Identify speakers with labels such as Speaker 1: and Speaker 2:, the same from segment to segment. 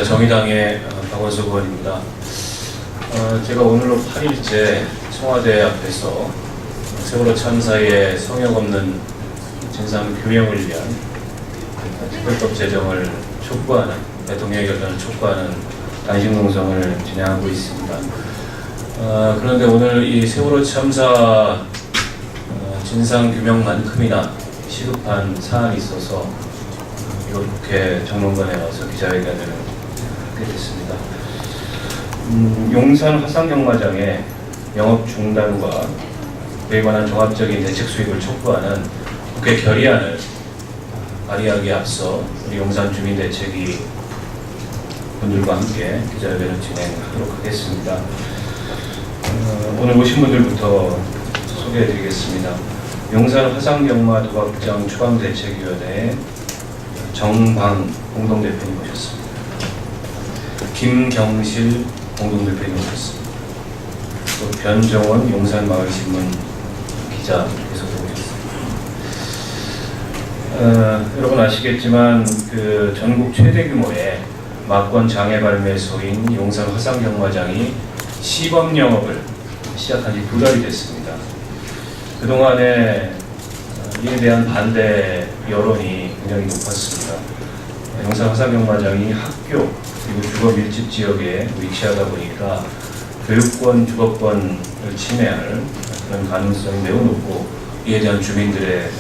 Speaker 1: 정의당의 박원석 의원입니다. 제가 오늘로 8일째 청와대 앞에서 세월호 참사의 성역 없는 진상 규명을 위한 특별법 제정을 촉구하는, 대통령의 결단을 촉구하는 단식농성을 진행하고 있습니다. 그런데 오늘 이 세월호 참사 진상 규명만큼이나 시급한 사안이 있어서 이렇게 정론관에 와서 기자회견을 하게 됐습니다. 용산 화상경마장의 영업 중단과 그에 관한 종합적인 대책 수립을 촉구하는 국회 결의안을 발의하기에 앞서 우리 용산 주민대책위 분들과 함께 기자회견을 진행하도록 하겠습니다. 오늘 오신 분들부터 소개해드리겠습니다. 용산 화상경마 도박장 추방대책위원회 정방 공동대표님 모셨습니다. 김경실 공동대표님 모셨습니다. 또 변정원 용산마을신문 기자께서 모셨습니다. 여러분 아시겠지만 그 전국 최대 규모의 막권 장애 발매소인 용산 화상경마장이 시범 영업을 시작한 지 2달이 됐습니다. 그동안에 이에 대한 반대 여론이 굉장히 높았습니다. 용산 화상경마장이 학교 그리고 주거 밀집 지역에 위치하다 보니까 교육권, 주거권을 침해할 그런 가능성이 매우 높고 이에 대한 주민들의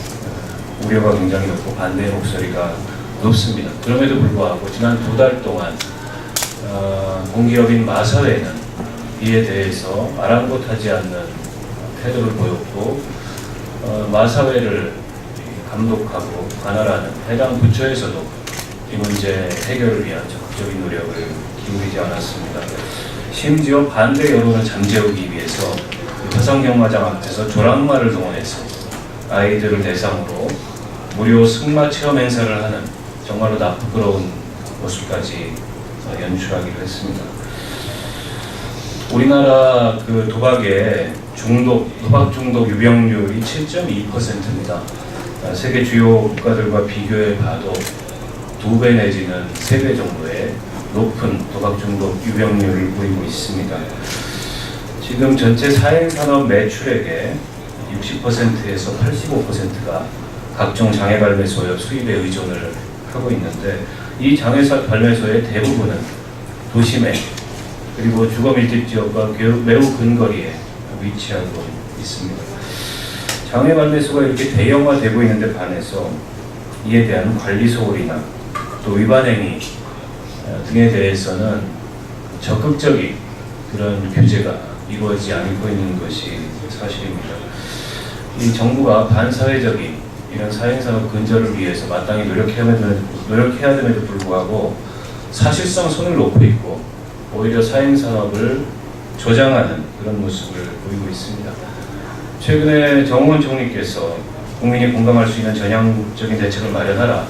Speaker 1: 우려가 굉장히 높고 반대의 목소리가 높습니다. 그럼에도 불구하고 지난 2달 동안 공기업인 마사회는 이에 대해서 아랑곳하지 않는 태도를 보였고 마사회를 감독하고 관할하는 해당 부처에서도 이 문제 해결을 위한 적극적인 노력을 기울이지 않았습니다. 심지어 반대 여론을 잠재우기 위해서 화상경마장 앞에서 조랑말을 동원해서 아이들을 대상으로 무료 승마 체험 행사를 하는 정말로 나쁘러운 모습까지 연출하기도 했습니다. 우리나라 그 도박의 도박 중독 유병률이 7.2%입니다. 세계 주요 국가들과 비교해 봐도 2배 내지는 3배 정도의 높은 도박 중독 유병률을 보이고 있습니다. 지금 전체 사행산업 매출액의 60%에서 85%가 각종 장애 발매소 수입에 의존을 하고 있는데 이 장애 발매소의 대부분은 도심에 그리고 주거 밀집 지역과 매우 근거리에 위치하고 있습니다. 장애 발매소가 이렇게 대형화되고 있는데 반해서 이에 대한 관리 소홀이나 또 위반 행위 등에 대해서는 적극적인 그런 규제가 이루어지지 않고 있는 것이 사실입니다. 이 정부가 반사회적인 이런 사행산업 근절을 위해서 마땅히 노력해야 됨에도 불구하고 사실상 손을 놓고 있고 오히려 사행산업을 조장하는 그런 모습을 보이고 있습니다. 최근에 정의원 총리께서 국민이 공감할 수 있는 전향적인 대책을 마련하라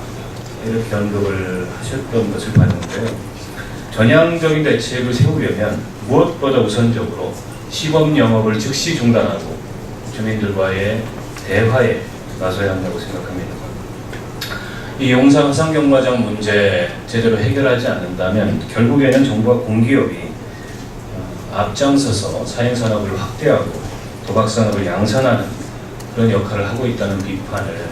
Speaker 1: 이렇게 언급을 하셨던 것을 봤는데요. 전향적인 대책을 세우려면 무엇보다 우선적으로 시범 영업을 즉시 중단하고 주민들과의 대화에 나서야 한다고 생각합니다. 이 용산 화상경마장 문제 제대로 해결하지 않는다면 결국에는 정부와 공기업이 앞장서서 사행산업을 확대하고 도박산업을 양산하는 그런 역할을 하고 있다는 비판을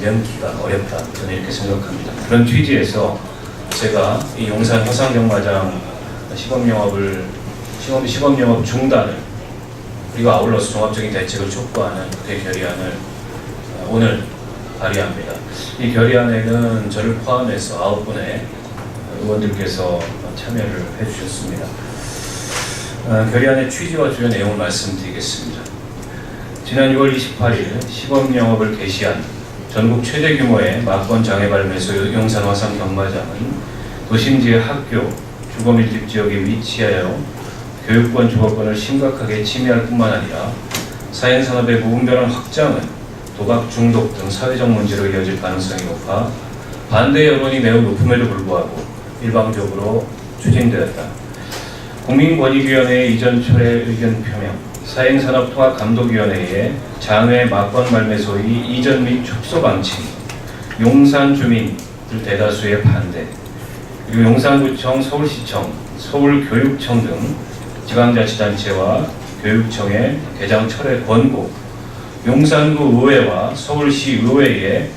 Speaker 1: 면키가 어렵다 저는 이렇게 생각합니다. 그런 취지에서 제가 이 용산 화상경마장 시범영업 중단을 그리고 아울러서 종합적인 대책을 촉구하는 국회 결의안을 오늘 발의합니다. 이 결의안에는 저를 포함해서 9분의 의원들께서 참여를 해주셨습니다. 결의안의 취지와 주요 내용을 말씀드리겠습니다. 지난 6월 28일 시범영업을 개시한 전국 최대 규모의 막권 장애 발매소 용산 화상경마장은 도심지의 학교, 주거 밀집 지역에 위치하여 교육권, 주거권을 심각하게 침해할 뿐만 아니라 사행산업의 무분별한 확장은 도박 중독 등 사회적 문제로 이어질 가능성이 높아 반대 여론이 매우 높음에도 불구하고 일방적으로 추진되었다. 국민권익위원회의 이전철의 의견 표명, 사행산업통합감독위원회의 장외 막권 발매소의 이전 및 축소 방침, 용산 주민들 대다수의 반대, 그리고 용산구청, 서울시청, 서울교육청 등 지방자치단체와 교육청의 개장 철회 권고, 용산구 의회와 서울시 의회의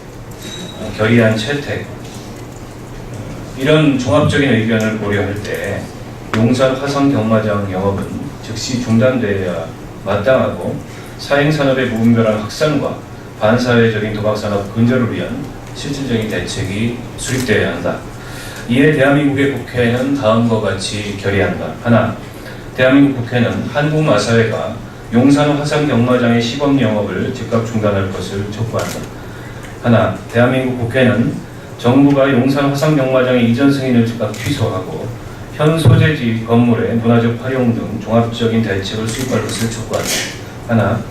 Speaker 1: 결의안 채택, 이런 종합적인 의견을 고려할 때 용산 화성 경마장 영업은 즉시 중단되어야 마땅하고 사행산업의 무분별한 확산과 반사회적인 도박산업 근절을 위한 실질적인 대책이 수립되어야 한다. 이에 대한민국의 국회는 다음과 같이 결의한다. 하나, 대한민국 국회는 한국마사회가 용산 화성 경마장의 시범 영업을 즉각 중단할 것을 촉구한다. 하나, 대한민국 국회는 정부가 용산 화성 경마장의 이전 승인을 즉각 취소하고 현 소재지 건물의 문화적 활용 등 종합적인 대책을 수립할 것을 촉구한다. 하나,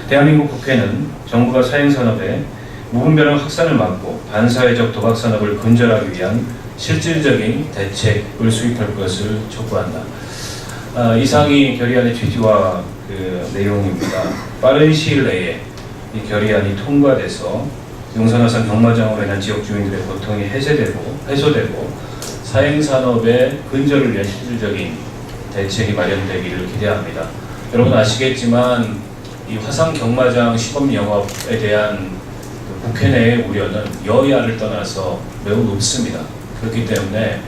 Speaker 1: 대한민국 국회는 정부가 사행산업의 무분별한 확산을 막고 반사회적 도박산업을 근절하기 위한 실질적인 대책을 수립할 것을 촉구한다. 이상이 결의안의 취지와 그 내용입니다. 빠른 시일 내에 이 결의안이 통과돼서 용산 화성 경마장으로 인한 지역 주민들의 고통이 해소되고 사행산업의 근절을 위한 실질적인 대책이 마련되기를 기대합니다. 여러분 아시겠지만 이 화성 경마장 시범 영업에 대한 국회 내의 우려는 여야를 떠나서 매우 높습니다. 그렇기 때문에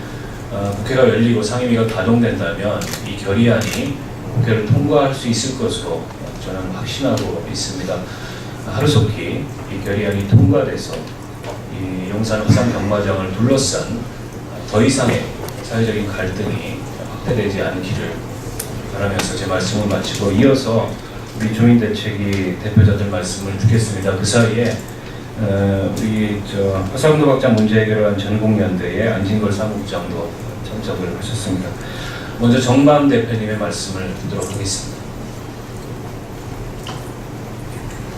Speaker 1: 국회가 열리고 상임위가 가동된다면 이 결의안이 국회를 통과할 수 있을 것으로 저는 확신하고 있습니다. 하루속히 이 결의안이 통과돼서 이 용산 화성 경마장을 둘러싼 더 이상의 사회적인 갈등이 확대되지 않기를 바라면서 제 말씀을 마치고 이어서 우리 주민대책위 대표자들 말씀을 듣겠습니다. 그 사이에 우리 화성도박장 문제 해결을 한 전국연대의 안진걸 사무국장도 참석을 하셨습니다. 먼저 정밤 대표님의 말씀을 듣도록 하겠습니다.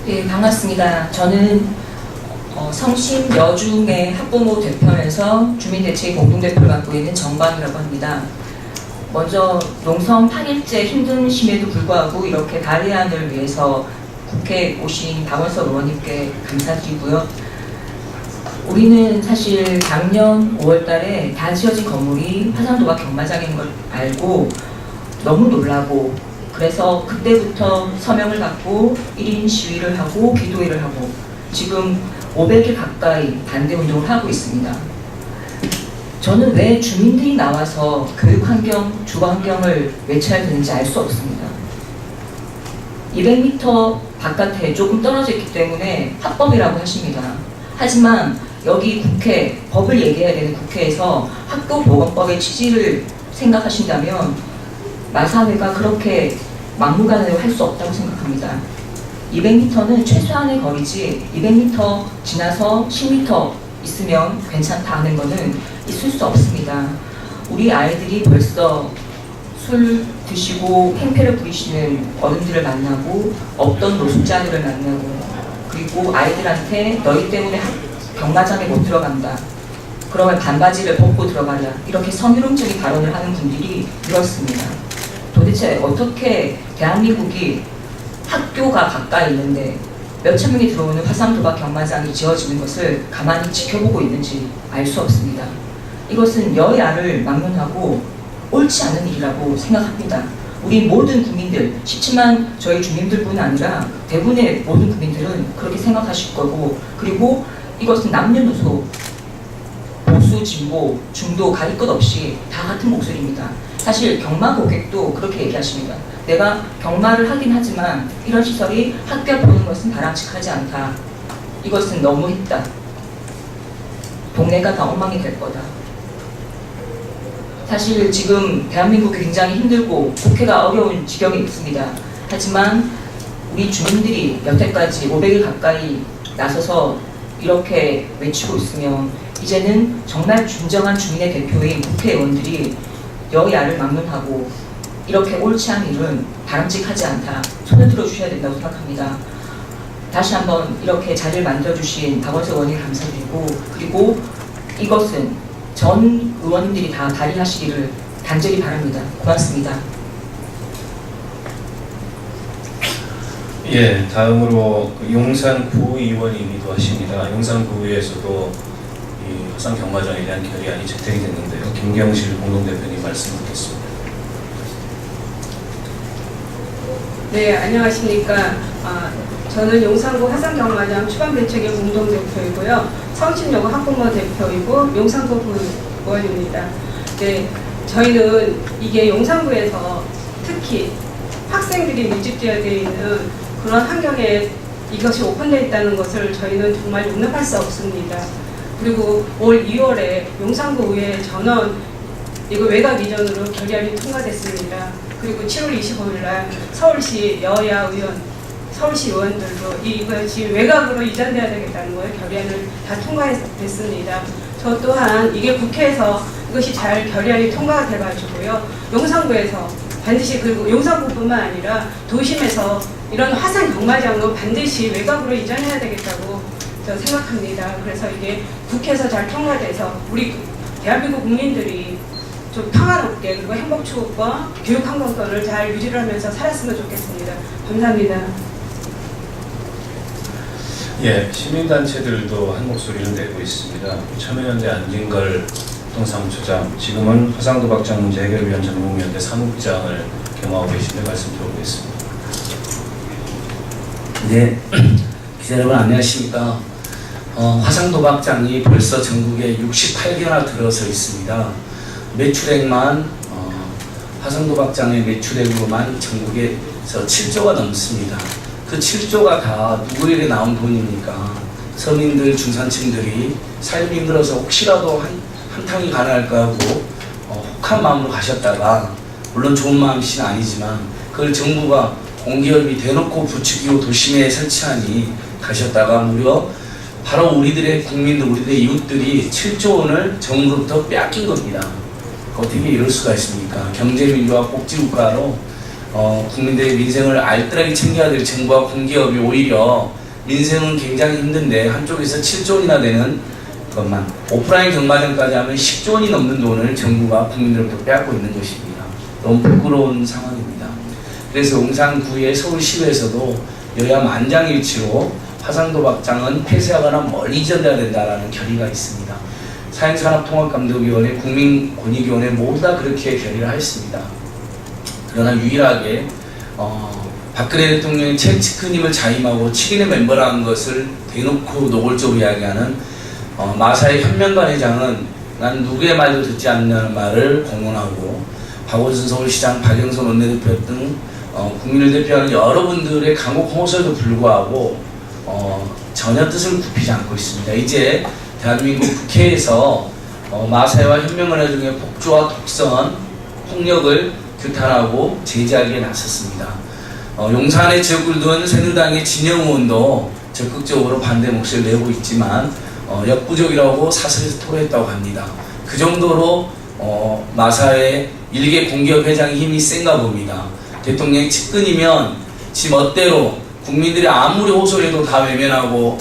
Speaker 2: 네, 반갑습니다. 저는 성심 여중의 학부모 대표면서 주민대책위 공동대표를 맡고 있는 정밤이라고 합니다. 먼저 농성 8일째 힘드심에도 불구하고 이렇게 발의안을 위해서 국회에 오신 박원석 의원님께 감사드리고요. 우리는 사실 작년 5월달에 다 지어진 건물이 화성도박 경마장인 걸 알고 너무 놀라고 그래서 그때부터 서명을 받고 1인 시위를 하고 기도회를 하고 지금 500일 가까이 반대 운동을 하고 있습니다. 저는 왜 주민들이 나와서 교육환경, 주거환경을 외쳐야 되는지 알 수 없습니다. 200m 바깥에 조금 떨어져 있기 때문에 합법이라고 하십니다. 하지만 여기 국회, 법을 얘기해야 되는 국회에서 학교보건법의 취지를 생각하신다면 마사회가 그렇게 막무가내로 할 수 없다고 생각합니다. 200m는 최소한의 거리지 200m 지나서 10m 있으면 괜찮다 하는 것은 있을 수 없습니다. 우리 아이들이 벌써 술 드시고 행패를 부리시는 어른들을 만나고 없던 노숙자들을 만나고 그리고 아이들한테 너희 때문에 경마장에 못 들어간다. 그러면 반바지를 벗고 들어가라. 이렇게 성희롱적인 발언을 하는 분들이 늘었습니다. 도대체 어떻게 대한민국이 학교가 가까이 있는데 몇천 명이 들어오는 화성도박 경마장이 지어지는 것을 가만히 지켜보고 있는지 알 수 없습니다. 이것은 여야를 막론하고 옳지 않은 일이라고 생각합니다. 우리 모든 국민들, 17만 저희 주민들뿐 아니라 대부분의 모든 국민들은 그렇게 생각하실 거고 그리고 이것은 남녀노소, 보수, 진보, 중도 가릴 것 없이 다 같은 목소리입니다. 사실 경마 고객도 그렇게 얘기하십니다. 내가 경마를 하긴 하지만 이런 시설이 학교 보는 것은 바람직하지 않다. 이것은 너무했다. 동네가 다 엉망이 될 거다. 사실 지금 대한민국이 굉장히 힘들고 국회가 어려운 지경에 있습니다. 하지만 우리 주민들이 여태까지 500일 가까이 나서서 이렇게 외치고 있으면 이제는 정말 진정한 주민의 대표인 국회의원들이 여야를 막론하고 이렇게 옳지 않은 일은 바람직하지 않다. 손을 들어주셔야 된다고 생각합니다. 다시 한번 이렇게 자리를 만들어주신 박원석 의원님 감사드리고 그리고 이것은 전 의원님들이 다 발의하시기를 간절히 바랍니다. 고맙습니다.
Speaker 1: 예, 다음으로 용산 구의원이기도 하십니다. 용산 구의에서도 이 이 화상 경마장에 대한 결의안이 채택이 됐는데요. 김경실 공동대표님 말씀 듣겠습니다.
Speaker 3: 네, 안녕하십니까. 저는 용산구 화상경마장 추방대책의 공동대표이고요. 서울시민여고 학부모 대표이고 용산구 의원입니다. 네, 저희는 이게 용산구에서 특히 학생들이 밀집되어 있는 그런 환경에 이것이 오픈되어 있다는 것을 저희는 정말 용납할 수 없습니다. 그리고 올 2월에 용산구 의회 전원 이거 외곽 이전으로 결의안이 통과됐습니다. 그리고 7월 25일 날 서울시 여야 의원, 서울시 의원들도 이것이 외곽으로 이전돼야 되겠다는 거에 결의안을 다 통과됐습니다. 저 또한 이게 국회에서 이것이 잘 결의안이 통과가 돼가지고요. 용산구에서 반드시, 그리고 용산구뿐만 아니라 도심에서 이런 화상 경마장은 반드시 외곽으로 이전해야 되겠다고 저 생각합니다. 그래서 이게 국회에서 잘 통과돼서 우리 대한민국 국민들이 좀 평화롭게 그리고 행복 추구과 교육 환경권을 잘 유지를 하면서 살았으면 좋겠습니다. 감사합니다.
Speaker 1: 예, 시민단체들도 한 목소리를 내고 있습니다. 참여연대 안진걸 동사무처장, 지금은 화상도박장 문제 해결위원 전국연대 사무국장을 겸하고 계신데 말씀 들어보겠습니다.
Speaker 4: 네, 기자 여러분 안녕하십니까. 화상도박장이 벌써 전국에 68개나 들어서 있습니다. 매출액만 화상도박장의 매출액으로만 전국에서 7조가 넘습니다. 그 7조가 다 누구에게 나온 돈입니까? 서민들, 중산층들이 살기 힘들어서 혹시라도 한탕이 가능할까 하고 혹한 마음으로 가셨다가, 물론 좋은 마음씨는 아니지만 그걸 정부가 공기업이 대놓고 부추기고 도심에 설치하니 가셨다가 무려 바로 우리들의 국민들, 우리들의 이웃들이 7조 원을 정부로부터 뺏긴 겁니다. 어떻게 이럴 수가 있습니까? 경제민주화 꼭지국가로 국민들의 민생을 알뜰하게 챙겨야 될 정부와 공기업이 오히려 민생은 굉장히 힘든데 한쪽에서 7조 원이나 되는 것만, 오프라인 경마장까지 하면 10조 원이 넘는 돈을 정부가 국민들로부터 빼앗고 있는 것입니다. 너무 부끄러운 상황입니다. 그래서 용산구의 서울시의회에서도 여야 만장일치로 화상도박장은 폐쇄하거나 멀리 이전돼야 된다는 결의가 있습니다. 사행산업통합감독위원회, 국민권익위원회 모두 다 그렇게 결의를 하였습니다. 그러나 유일하게 박근혜 대통령이 최측근임을 자임하고 7인의 멤버라는 것을 대놓고 노골적으로 이야기하는 마사의 현명관 회장은 난 누구의 말도 듣지 않는 말을 공언하고, 박원순 서울시장, 박영선 원내대표 등 국민을 대표하는 여러분들의 강곡 호소에도 불구하고 전혀 뜻을 굽히지 않고 있습니다. 이제 대한민국 국회에서 마사회와 현명원회 등의 폭주와 독선, 폭력을 규탄하고 제재하기에 나섰습니다. 용산에 지역구를 둔 새누리당의 진영 의원도 적극적으로 반대 목소리를 내고 있지만 역부족이라고 사설에서 토로했다고 합니다. 그 정도로 마사회 일개 공기업 회장의 힘이 센가 봅니다. 대통령이 측근이면 지 멋대로 국민들이 아무리 호소해도 다 외면하고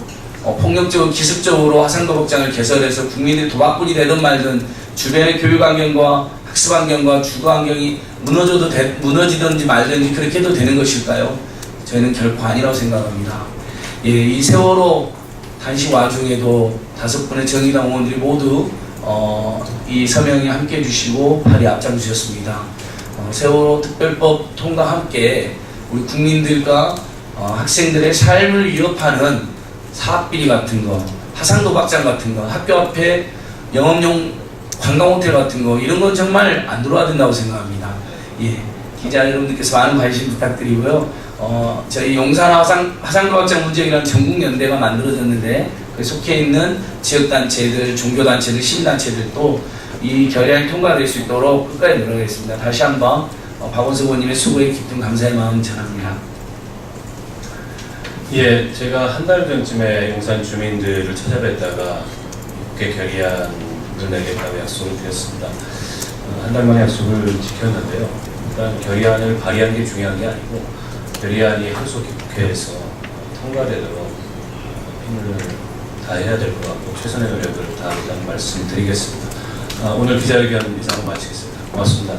Speaker 4: 폭력적으로 기습적으로 화상도박장을 개설해서 국민들이 도박꾼이 되든 말든 주변의 교육 환경과 학습 환경과 주거 환경이 무너지든지 말든지 그렇게 해도 되는 것일까요? 저희는 결코 아니라고 생각합니다. 예, 이 세월호 단식 와중에도 5분의 정의당 의원들이 모두 이 서명에 함께 해주시고 발의 앞장주셨습니다. 세월호 특별법 통과 함께 우리 국민들과 학생들의 삶을 위협하는 사학비리 같은 거, 화상도박장 같은 거, 학교 앞에 영업용 관광호텔 같은 거, 이런 건 정말 안 들어와야 된다고 생각합니다. 예, 기자 여러분들께서 많은 관심 부탁드리고요. 저희 용산 화상도박장 문제라는 전국연대가 만들어졌는데 그 속해 있는 지역단체들, 종교단체들, 시민단체들도 이 결의안이 통과될 수 있도록 끝까지 노력하겠습니다. 다시 한번 박원석 의원님의 수고에 깊은 감사의 마음 전합니다.
Speaker 1: 예, 제가 한 달 전쯤에 용산 주민들을 찾아뵀다가 국회 결의안을 내겠다고 약속을 드렸습니다. 한 달 만에 약속을 지켰는데요. 일단 결의안을 발의하는 게 중요한 게 아니고 결의안이 한속히 국회에서 통과되도록 힘을 다해야 될 것 같고 최선의 노력을 다하겠다는 말씀 드리겠습니다. 오늘 기자회견 이상으로 마치겠습니다. 고맙습니다.